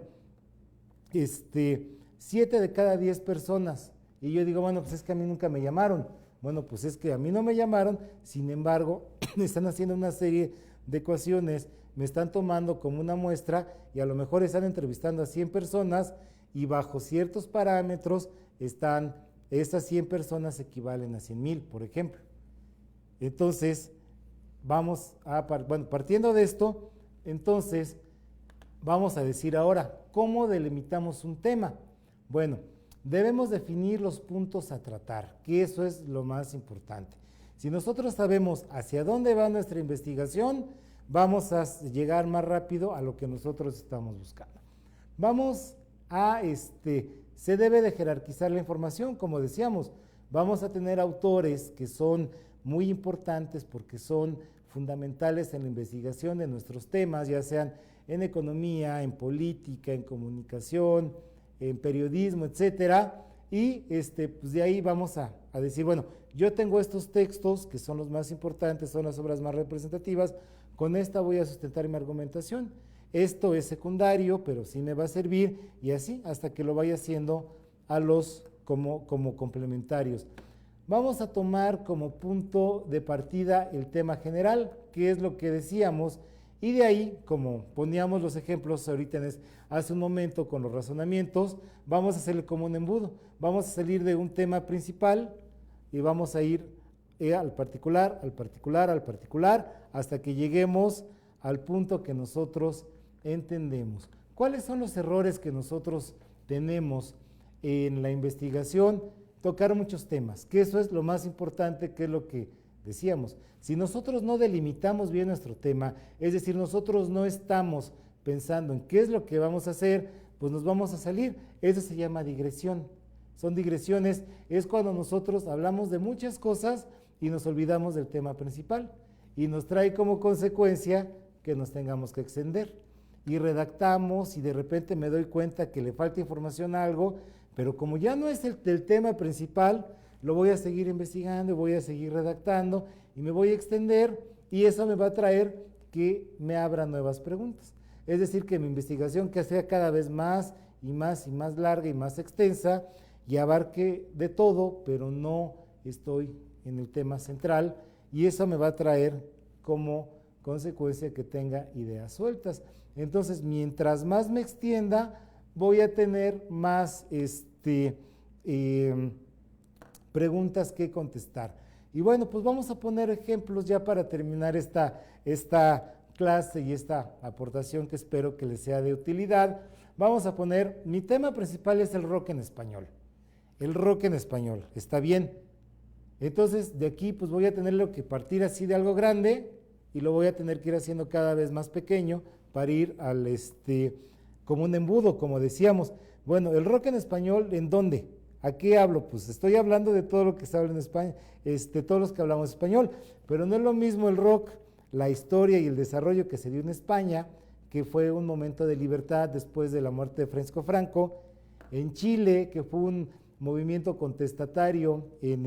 Speaker 2: 7 de cada 10 personas, y yo digo, bueno, pues es que a mí nunca me llamaron. Bueno, pues es que a mí no me llamaron, sin embargo, me están haciendo una serie de ecuaciones, me están tomando como una muestra y a lo mejor están entrevistando a 100 personas y bajo ciertos parámetros esas 100 personas equivalen a 100,000, por ejemplo. Entonces, partiendo de esto, entonces, vamos a decir ahora, ¿cómo delimitamos un tema? Bueno, debemos definir los puntos a tratar, que eso es lo más importante. Si nosotros sabemos hacia dónde va nuestra investigación, vamos a llegar más rápido a lo que nosotros estamos buscando. Se debe de jerarquizar la información, como decíamos. Vamos a tener autores que son muy importantes porque son fundamentales en la investigación de nuestros temas, ya sean en economía, en política, en comunicación, en periodismo, etcétera, y pues de ahí vamos a decir, bueno, yo tengo estos textos que son los más importantes, son las obras más representativas, con esta voy a sustentar mi argumentación. Esto es secundario, pero sí me va a servir, y así hasta que lo vaya haciendo como complementarios. Vamos a tomar como punto de partida el tema general, que es lo que decíamos, Y de ahí, como poníamos los ejemplos ahorita hace un momento con los razonamientos, vamos a hacerle como un embudo. Vamos a salir de un tema principal y vamos a ir al particular, al particular, al particular, hasta que lleguemos al punto que nosotros entendemos. ¿Cuáles son los errores que nosotros tenemos en la investigación? Tocar muchos temas, que eso es lo más importante, que es lo que decíamos. Si nosotros no delimitamos bien nuestro tema, es decir, nosotros no estamos pensando en qué es lo que vamos a hacer, pues nos vamos a salir. Eso se llama digresión. Son digresiones, es cuando nosotros hablamos de muchas cosas y nos olvidamos del tema principal, y nos trae como consecuencia que nos tengamos que extender. Y redactamos y de repente me doy cuenta que le falta información a algo, pero como ya no es el tema principal, lo voy a seguir investigando, voy a seguir redactando y me voy a extender, y eso me va a traer que me abra nuevas preguntas. Es decir, que mi investigación que sea cada vez más y más y más larga y más extensa y abarque de todo, pero no estoy en el tema central, y eso me va a traer como consecuencia que tenga ideas sueltas. Entonces, mientras más me extienda, voy a tener más preguntas que contestar. Y bueno, pues vamos a poner ejemplos ya para terminar esta clase y esta aportación que espero que les sea de utilidad. Vamos a poner, mi tema principal es el rock en español. El rock en español, ¿está bien? Entonces, de aquí pues voy a tenerlo que partir así de algo grande y lo voy a tener que ir haciendo cada vez más pequeño para ir al como un embudo, como decíamos. Bueno, el rock en español, ¿en dónde? ¿A qué hablo? Pues estoy hablando de todo lo que se habla en España, todos los que hablamos español, pero no es lo mismo el rock, la historia y el desarrollo que se dio en España, que fue un momento de libertad después de la muerte de Franco, en Chile, que fue un movimiento contestatario en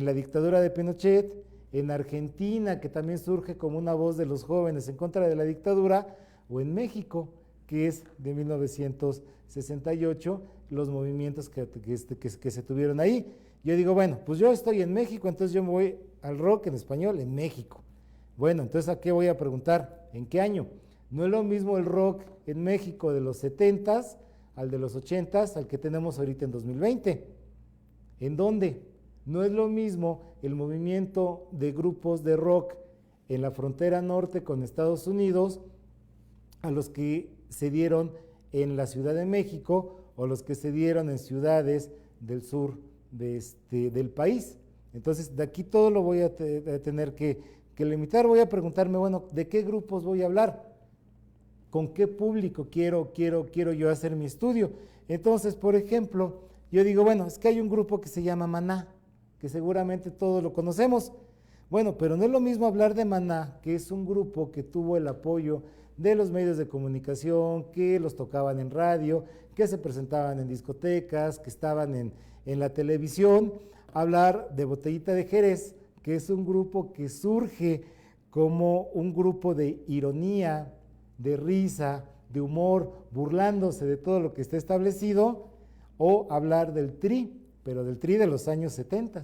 Speaker 2: la dictadura de Pinochet, en Argentina, que también surge como una voz de los jóvenes en contra de la dictadura, o en México, que es de 1968, los movimientos que se tuvieron ahí. Yo digo, bueno, pues yo estoy en México, entonces yo me voy al rock en español en México. Bueno, entonces ¿a qué voy a preguntar? ¿En qué año? No es lo mismo el rock en México de los 70s al de los 80s, al que tenemos ahorita en 2020. ¿En dónde? No es lo mismo el movimiento de grupos de rock en la frontera norte con Estados Unidos a los que se dieron en la Ciudad de México o los que se dieron en ciudades del sur del país. Entonces, de aquí todo lo voy a tener que limitar. Voy a preguntarme, bueno, ¿de qué grupos voy a hablar? ¿Con qué público quiero yo hacer mi estudio? Entonces, por ejemplo, yo digo, bueno, es que hay un grupo que se llama Maná, que seguramente todos lo conocemos. Bueno, pero no es lo mismo hablar de Maná, que es un grupo que tuvo el apoyo de los medios de comunicación, que los tocaban en radio, que se presentaban en discotecas, que estaban en la televisión. Hablar de Botellita de Jerez, que es un grupo que surge como un grupo de ironía, de risa, de humor, burlándose de todo lo que está establecido, o hablar del Tri, pero del Tri de los años 70,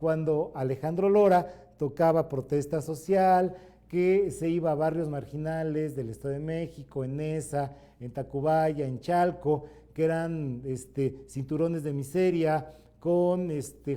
Speaker 2: cuando Alejandro Lora tocaba protesta social, que se iba a barrios marginales del Estado de México, en Neza, en Tacubaya, en Chalco, que eran cinturones de miseria, con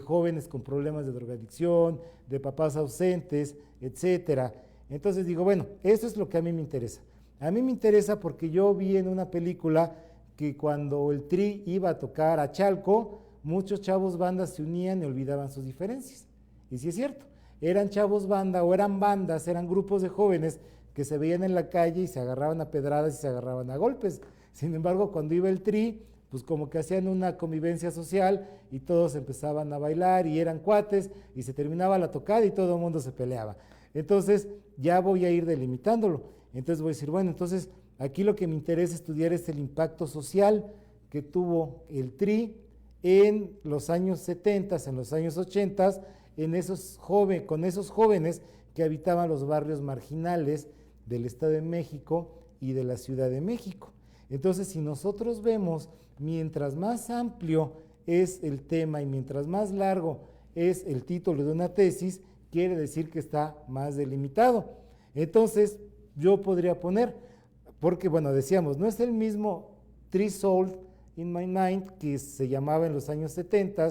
Speaker 2: jóvenes con problemas de drogadicción, de papás ausentes, etcétera. Entonces digo, bueno, eso es lo que a mí me interesa. A mí me interesa porque yo vi en una película que cuando el Tri iba a tocar a Chalco, muchos chavos bandas se unían y olvidaban sus diferencias. Y sí es cierto, eran chavos banda o eran bandas, eran grupos de jóvenes que se veían en la calle y se agarraban a pedradas y se agarraban a golpes. Sin embargo, cuando iba el Tri, pues como que hacían una convivencia social y todos empezaban a bailar y eran cuates y se terminaba la tocada y todo el mundo se peleaba. Entonces ya voy a ir delimitándolo. Entonces voy a decir, bueno, entonces aquí lo que me interesa estudiar es el impacto social que tuvo el Tri en los años 70, en los años 80, con esos jóvenes que habitaban los barrios marginales del Estado de México y de la Ciudad de México. Entonces, si nosotros vemos, mientras más amplio es el tema y mientras más largo es el título de una tesis, quiere decir que está más delimitado. Entonces, yo podría poner, porque bueno, decíamos, no es el mismo Three Souls in My Mind que se llamaba en los años 70,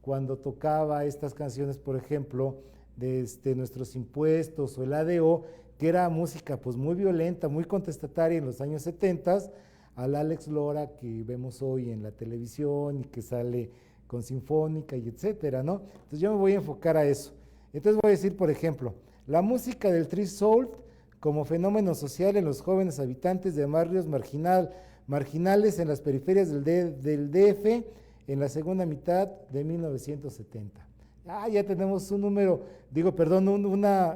Speaker 2: cuando tocaba estas canciones, por ejemplo, de nuestros impuestos o el ADO, que era música pues muy violenta, muy contestataria en los años 70, al Alex Lora que vemos hoy en la televisión y que sale con Sinfónica y etcétera, ¿no? Entonces yo me voy a enfocar a eso. Entonces voy a decir, por ejemplo, la música del Three Souls como fenómeno social en los jóvenes habitantes de barrios marginales en las periferias del DF en la segunda mitad de 1970. Ya tenemos un número,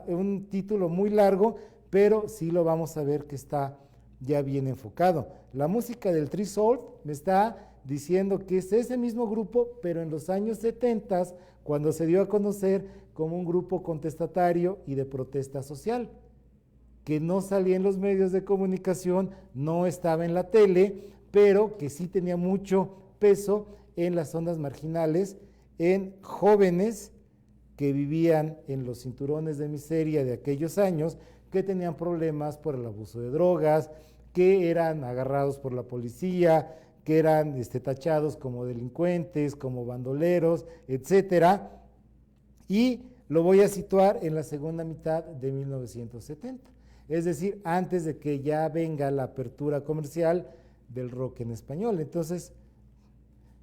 Speaker 2: un título muy largo, pero sí lo vamos a ver que está ya bien enfocado. La música del Three Souls me está diciendo que es ese mismo grupo, pero en los años 70, cuando se dio a conocer como un grupo contestatario y de protesta social, que no salía en los medios de comunicación, no estaba en la tele, pero que sí tenía mucho peso en las zonas marginales, en jóvenes que vivían en los cinturones de miseria de aquellos años, que tenían problemas por el abuso de drogas, que eran agarrados por la policía, que eran tachados como delincuentes, como bandoleros, etcétera, y lo voy a situar en la segunda mitad de 1970, es decir, antes de que ya venga la apertura comercial del rock en español. Entonces,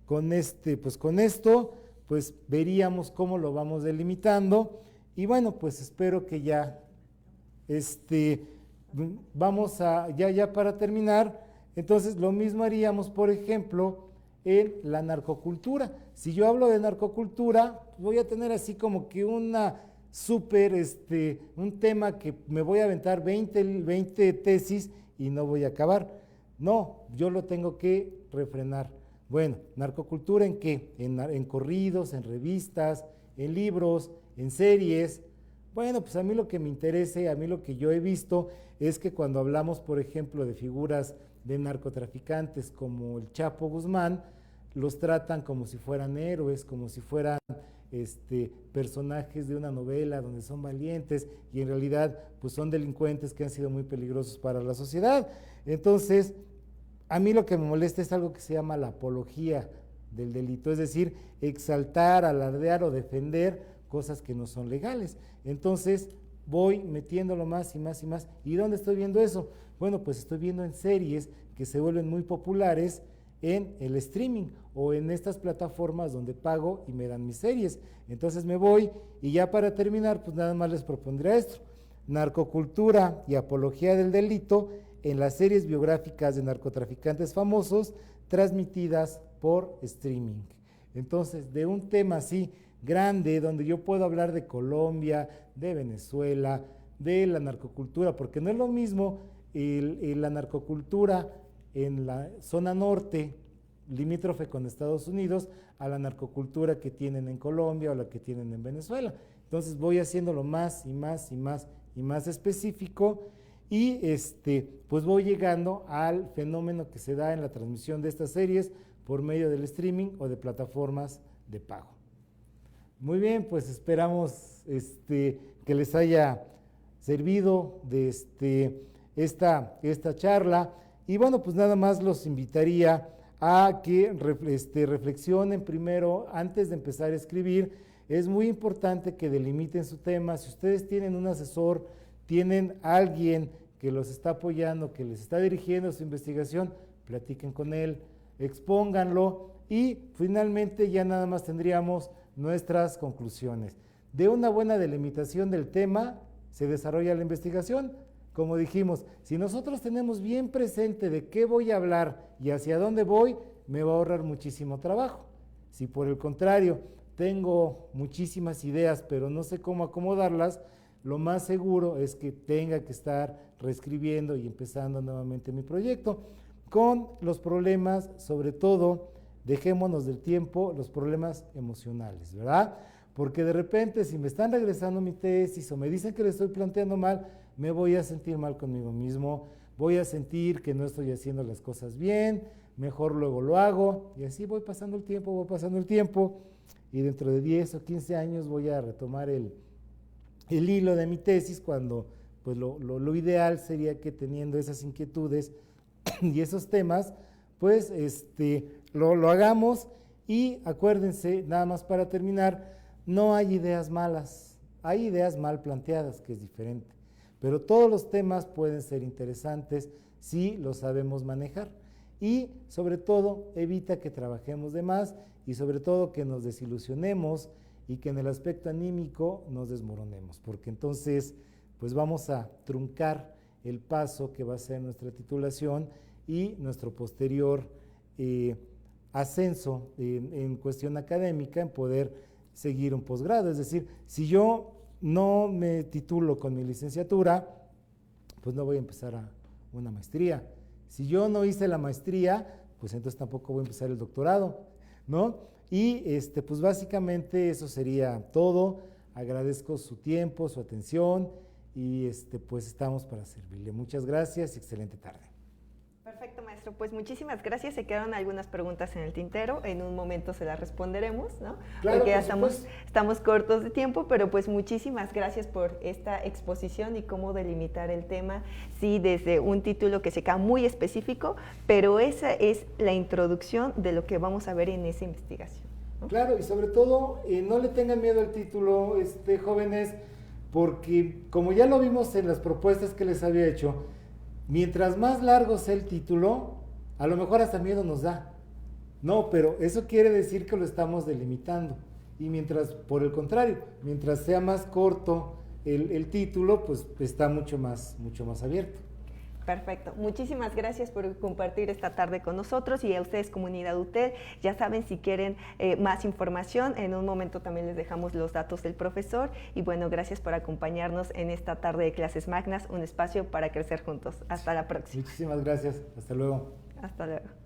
Speaker 2: con esto, pues veríamos cómo lo vamos delimitando, y bueno, pues espero que ya, vamos a, ya para terminar. Entonces, lo mismo haríamos, por ejemplo, en la narcocultura. Si yo hablo de narcocultura, voy a tener así como que una un tema que me voy a aventar 20 tesis y no voy a acabar. No, yo lo tengo que refrenar. Bueno, narcocultura ¿en qué? En corridos, en revistas, en libros, en series. Bueno, pues a mí lo que me interesa, a mí lo que yo he visto es que cuando hablamos, por ejemplo, de figuras de narcotraficantes como el Chapo Guzmán, los tratan como si fueran héroes, como si fueran personajes de una novela donde son valientes, y en realidad pues son delincuentes que han sido muy peligrosos para la sociedad. Entonces, a mí lo que me molesta es algo que se llama la apología del delito, es decir, exaltar, alardear o defender cosas que no son legales. Entonces, voy metiéndolo más y más y más. ¿Y dónde estoy viendo eso? Bueno, pues estoy viendo en series que se vuelven muy populares en el streaming o en estas plataformas donde pago y me dan mis series. Entonces me voy, y ya para terminar, pues nada más les propondré esto: narcocultura y apología del delito en las series biográficas de narcotraficantes famosos transmitidas por streaming. Entonces, de un tema así grande, donde yo puedo hablar de Colombia, de Venezuela, de la narcocultura, porque no es lo mismo la narcocultura en la zona norte, limítrofe con Estados Unidos, a la narcocultura que tienen en Colombia o la que tienen en Venezuela. Entonces voy haciéndolo más y más y más y más específico, y pues voy llegando al fenómeno que se da en la transmisión de estas series por medio del streaming o de plataformas de pago. Muy bien, pues esperamos que les haya servido de esta charla, y bueno, pues nada más los invitaría a que reflexionen primero antes de empezar a escribir. Es muy importante que delimiten su tema. Si ustedes tienen un asesor, tienen alguien que los está apoyando, que les está dirigiendo su investigación, platiquen con él, expónganlo, y finalmente ya nada más tendríamos nuestras conclusiones. De una buena delimitación del tema se desarrolla la investigación. Como dijimos, si nosotros tenemos bien presente de qué voy a hablar y hacia dónde voy, me va a ahorrar muchísimo trabajo. Si por el contrario tengo muchísimas ideas, pero no sé cómo acomodarlas, lo más seguro es que tenga que estar reescribiendo y empezando nuevamente mi proyecto, con los problemas, sobre todo, dejémonos del tiempo, los problemas emocionales, ¿verdad? Porque de repente, si me están regresando mi tesis o me dicen que le estoy planteando mal, me voy a sentir mal conmigo mismo, voy a sentir que no estoy haciendo las cosas bien, mejor luego lo hago, y así voy pasando el tiempo, y dentro de 10 o 15 años voy a retomar el hilo de mi tesis cuando pues lo ideal sería que teniendo esas inquietudes y esos temas, pues lo hagamos. Y acuérdense, nada más para terminar, no hay ideas malas, hay ideas mal planteadas, que es diferente, pero todos los temas pueden ser interesantes si los sabemos manejar. Y sobre todo, evita que trabajemos de más y sobre todo que nos desilusionemos y que en el aspecto anímico nos desmoronemos, porque entonces pues vamos a truncar el paso que va a ser nuestra titulación y nuestro posterior ascenso en cuestión académica, en poder seguir un posgrado. Es decir, si yo no me titulo con mi licenciatura, pues no voy a empezar una maestría. Si yo no hice la maestría, pues entonces tampoco voy a empezar el doctorado, ¿no? Y pues básicamente eso sería todo. Agradezco su tiempo, su atención y pues estamos para servirle. Muchas gracias y excelente tarde.
Speaker 1: Perfecto, maestro. Pues muchísimas gracias. Se quedaron algunas preguntas en el tintero. En un momento se las responderemos, ¿no?
Speaker 2: Claro,
Speaker 1: porque ya estamos cortos de tiempo, pero pues muchísimas gracias por esta exposición y cómo delimitar el tema, sí, desde un título que se queda muy específico, pero esa es la introducción de lo que vamos a ver en esa investigación, ¿no?
Speaker 2: Claro, y sobre todo, no le tengan miedo al título, jóvenes, porque como ya lo vimos en las propuestas que les había hecho, mientras más largo sea el título, a lo mejor hasta miedo nos da. No, pero eso quiere decir que lo estamos delimitando. Y mientras, por el contrario, mientras sea más corto el título, pues está mucho más abierto.
Speaker 1: Perfecto. Muchísimas gracias por compartir esta tarde con nosotros y a ustedes, comunidad UTEL. Ya saben, si quieren más información, en un momento también les dejamos los datos del profesor. Y bueno, gracias por acompañarnos en esta tarde de Clases Magnas, un espacio para crecer juntos. Hasta la próxima.
Speaker 2: Muchísimas gracias. Hasta luego.
Speaker 1: Hasta luego.